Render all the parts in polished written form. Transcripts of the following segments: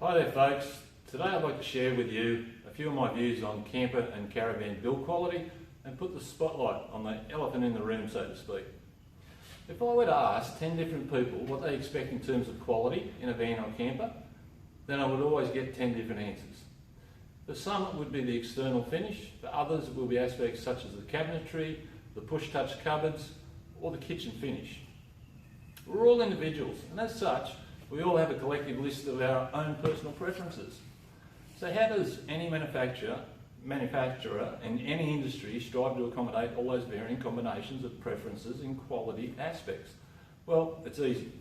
Hi there folks, today I'd like to share with you a few of my views on camper and caravan build quality and put the spotlight on the elephant in the room, so to speak. If I were to ask 10 different people what they expect in terms of quality in a van or camper, then I would always get 10 different answers. For some it would be the external finish, for others it will be aspects such as the cabinetry, the push-touch cupboards or the kitchen finish. We're all individuals and as such we all have a collective list of our own personal preferences. So how does any manufacturer in any industry strive to accommodate all those varying combinations of preferences in quality aspects? Well, it's easy.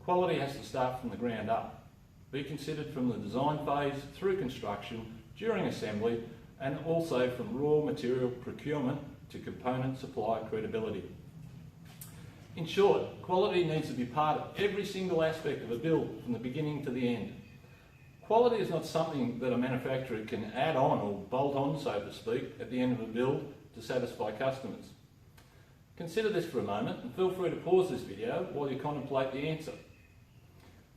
Quality has to start from the ground up, be considered from the design phase through construction, during assembly, and also from raw material procurement to component supply credibility. In short, quality needs to be part of every single aspect of a build from the beginning to the end. Quality is not something that a manufacturer can add on or bolt on, so to speak, at the end of a build to satisfy customers. Consider this for a moment and feel free to pause this video while you contemplate the answer.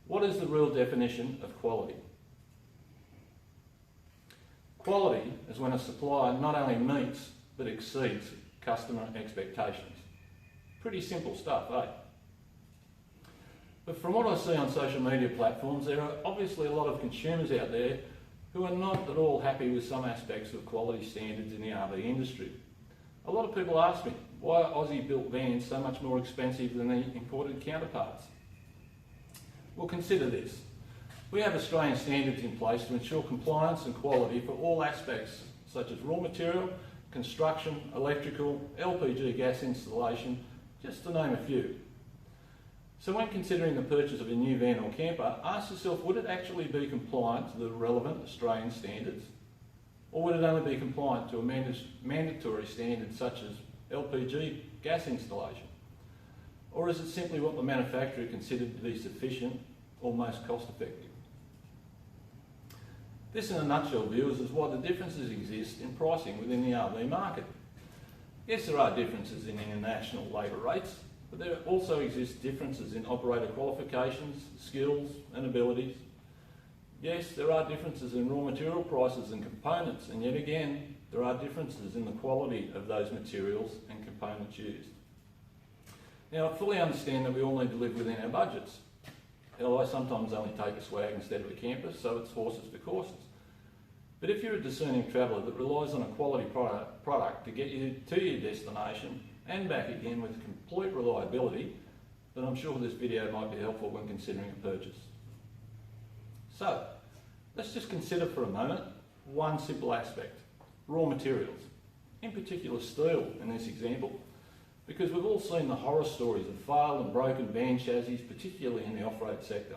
What is the real definition of quality? Quality is when a supplier not only meets but exceeds customer expectations. Pretty simple stuff, eh? But from what I see on social media platforms, there are obviously a lot of consumers out there who are not at all happy with some aspects of quality standards in the RV industry. A lot of people ask me, why are Aussie-built vans so much more expensive than the imported counterparts? Well, consider this. We have Australian standards in place to ensure compliance and quality for all aspects, such as raw material, construction, electrical, LPG gas installation, just to name a few. So when considering the purchase of a new van or camper, ask yourself, would it actually be compliant to the relevant Australian standards? Or would it only be compliant to a mandatory standard such as LPG gas installation? Or is it simply what the manufacturer considered to be sufficient or most cost effective? This in a nutshell, viewers, is why the differences exist in pricing within the RV market. Yes, there are differences in international labour rates, but there also exist differences in operator qualifications, skills and abilities. Yes, there are differences in raw material prices and components, and yet again, there are differences in the quality of those materials and components used. Now, I fully understand that we all need to live within our budgets. Although I sometimes only take a swag instead of a camper, so it's horses for courses. But if you're a discerning traveller that relies on a quality product to get you to your destination and back again with complete reliability, then I'm sure this video might be helpful when considering a purchase. So, let's just consider for a moment one simple aspect, raw materials, in particular steel in this example, because we've all seen the horror stories of failed and broken van chassis, particularly in the off-road sector.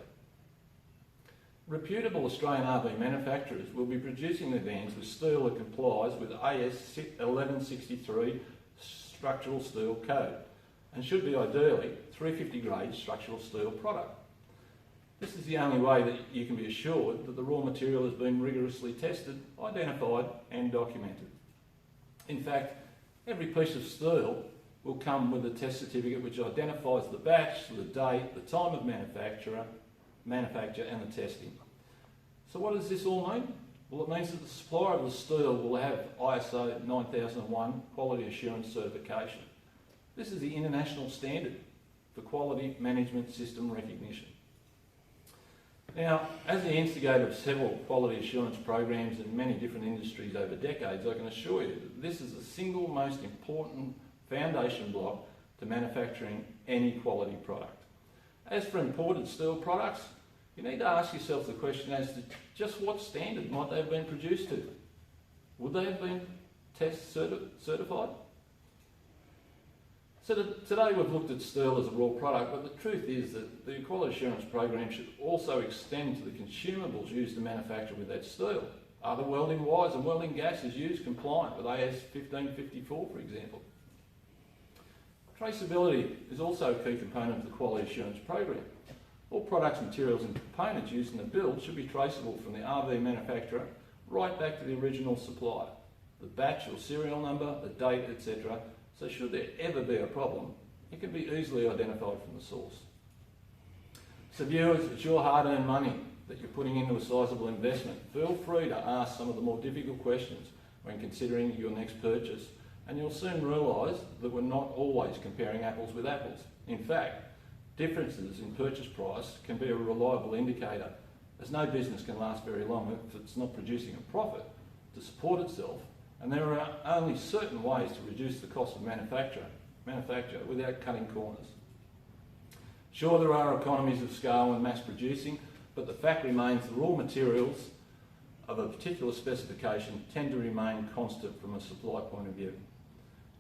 Reputable Australian RV manufacturers will be producing their vans with steel that complies with AS 1163 structural steel code and should be ideally 350 grade structural steel product. This is the only way that you can be assured that the raw material has been rigorously tested, identified and documented. In fact, every piece of steel will come with a test certificate which identifies the batch, the date, the time of manufacture and the testing. So what does this all mean? Well, it means that the supplier of the steel will have ISO 9001 quality assurance certification. This is the international standard for quality management system recognition. Now, as the instigator of several quality assurance programs in many different industries over decades, I can assure you that this is the single most important foundation block to manufacturing any quality product. As for imported steel products, you need to ask yourself the question as to just what standard might they have been produced to. Would they have been test certified? So today we've looked at steel as a raw product, but the truth is that the quality assurance program should also extend to the consumables used to manufacture with that steel. Are the welding wires and welding gases used compliant with AS 1554, for example? Traceability is also a key component of the quality assurance program. All products, materials and components used in the build should be traceable from the RV manufacturer right back to the original supplier. The batch or serial number, the date, etc. So should there ever be a problem, it can be easily identified from the source. So viewers, it's your hard-earned money that you're putting into a sizable investment, feel free to ask some of the more difficult questions when considering your next purchase, and you'll soon realise that we're not always comparing apples with apples. In fact, differences in purchase price can be a reliable indicator, as no business can last very long if it's not producing a profit to support itself, and there are only certain ways to reduce the cost of manufacture without cutting corners. Sure, there are economies of scale when mass producing, but the fact remains the raw materials of a particular specification tend to remain constant from a supply point of view.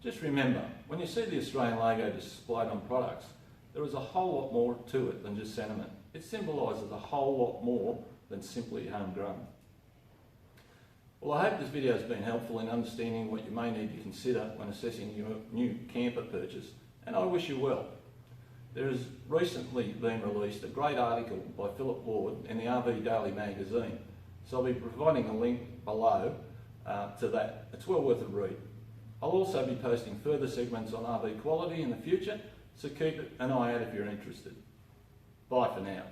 Just remember, when you see the Australian logo displayed on products, there is a whole lot more to it than just sentiment. It symbolises a whole lot more than simply homegrown. Well, I hope this video has been helpful in understanding what you may need to consider when assessing your new camper purchase, and I wish you well. There has recently been released a great article by Philip Ward in the RV Daily magazine, so I'll be providing a link below to that. It's well worth a read. I'll also be posting further segments on RV quality in the future, so keep an eye out if you're interested. Bye for now.